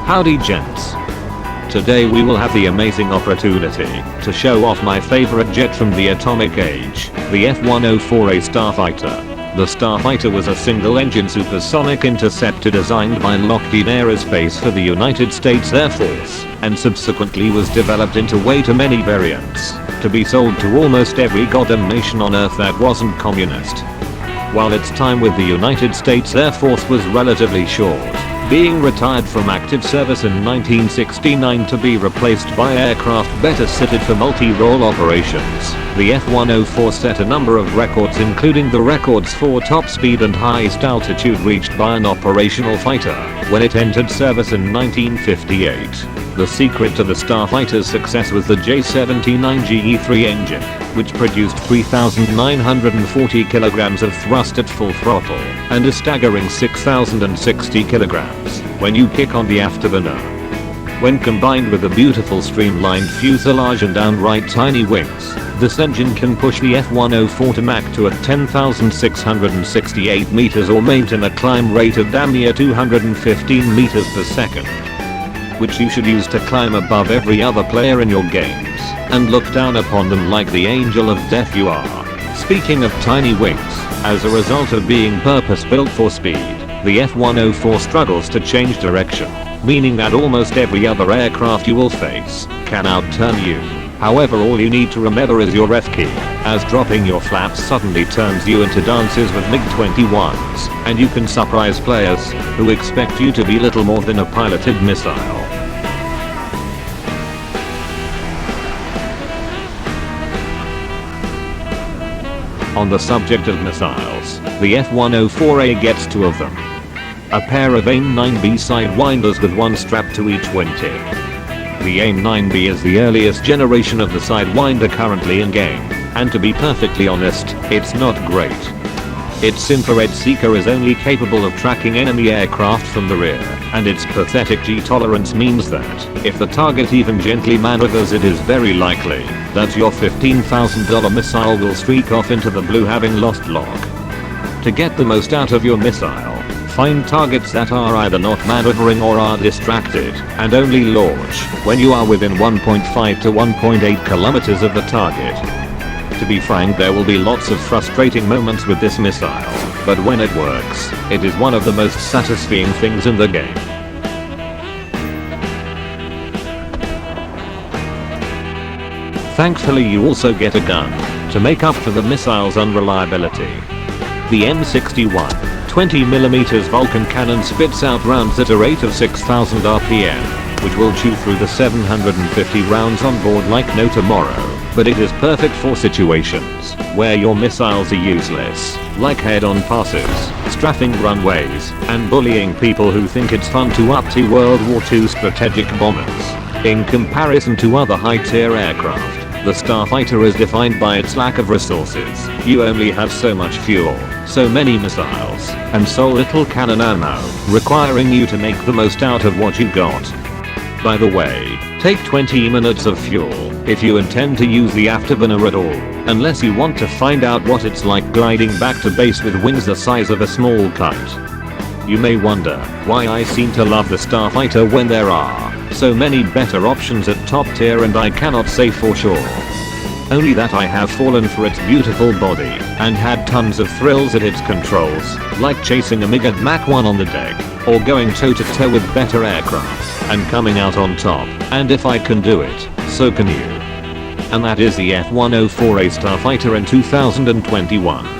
Howdy gents. Today we will have the amazing opportunity to show off my favorite jet from the atomic age, the F104 A Starfighter. The Starfighter was a single-engine supersonic interceptor designed by Lockheed Aerospace for the United States Air Force, and subsequently was developed into way too many variants to be sold to almost every goddamn nation on Earth that wasn't communist. While its time with the United States Air Force was relatively short, being retired from active service in 1969 to be replaced by aircraft better suited for multi-role operations, the F104 set a number of records, including the records for top speed and highest altitude reached by an operational fighter when it entered service in 1958. The secret to the Starfighter's success was the J79 GE3 engine, which produced 3,940 kilograms of thrust at full throttle and a staggering 6,060 kilograms when you kick on the afterburner. When combined with a beautiful streamlined fuselage and downright tiny wings, this engine can push the F104 to Mach 2 at 10,668 meters or maintain a climb rate of damn near 215 meters per second, which you should use to climb above every other player in your games and look down upon them like the angel of death you are. Speaking of tiny wings, as a result of being purpose-built for speed, the F104 struggles to change direction, meaning that almost every other aircraft you will face can outturn you. However, all you need to remember is your F key, as dropping your flaps suddenly turns you into dances with MiG-21s, and you can surprise players who expect you to be little more than a piloted missile. On the subject of missiles, the F104A gets two of them. A pair of AIM-9B sidewinders with one strap to each wingtip. The AIM-9B is the earliest generation of the sidewinder currently in game, and to be perfectly honest, it's not great. Its infrared seeker is only capable of tracking enemy aircraft from the rear, and its pathetic G-tolerance means that, if the target even gently maneuvers, it is very likely that your $15,000 missile will streak off into the blue, having lost log. To get the most out of your missile, find targets that are either not maneuvering or are distracted, and only launch when you are within 1.5 to 1.8 kilometers of the target. To be frank, there will be lots of frustrating moments with this missile, but when it works, it is one of the most satisfying things in the game. Thankfully, you also get a gun to make up for the missile's unreliability. The M61 20mm Vulcan cannon spits out rounds at a rate of 6,000 RPM, which will chew through the 750 rounds on board like no tomorrow, but it is perfect for situations where your missiles are useless, like head-on passes, strafing runways, and bullying people who think it's fun to up to World War II strategic bombers. In comparison to other high-tier aircraft, the Starfighter is defined by its lack of resources. You only have so much fuel, so many missiles, and so little cannon ammo, requiring you to make the most out of what you got. By the way, take 20 minutes of fuel if you intend to use the afterburner at all, unless you want to find out what it's like gliding back to base with wings the size of a small kite. You may wonder why I seem to love the Starfighter when there are so many better options at top tier, and I cannot say for sure. Only that I have fallen for its beautiful body and had tons of thrills at its controls, like chasing a MiG at Mach 1 on the deck, or going toe to toe with better aircraft and coming out on top, and if I can do it, so can you. And that is the F104 A Starfighter in 2021.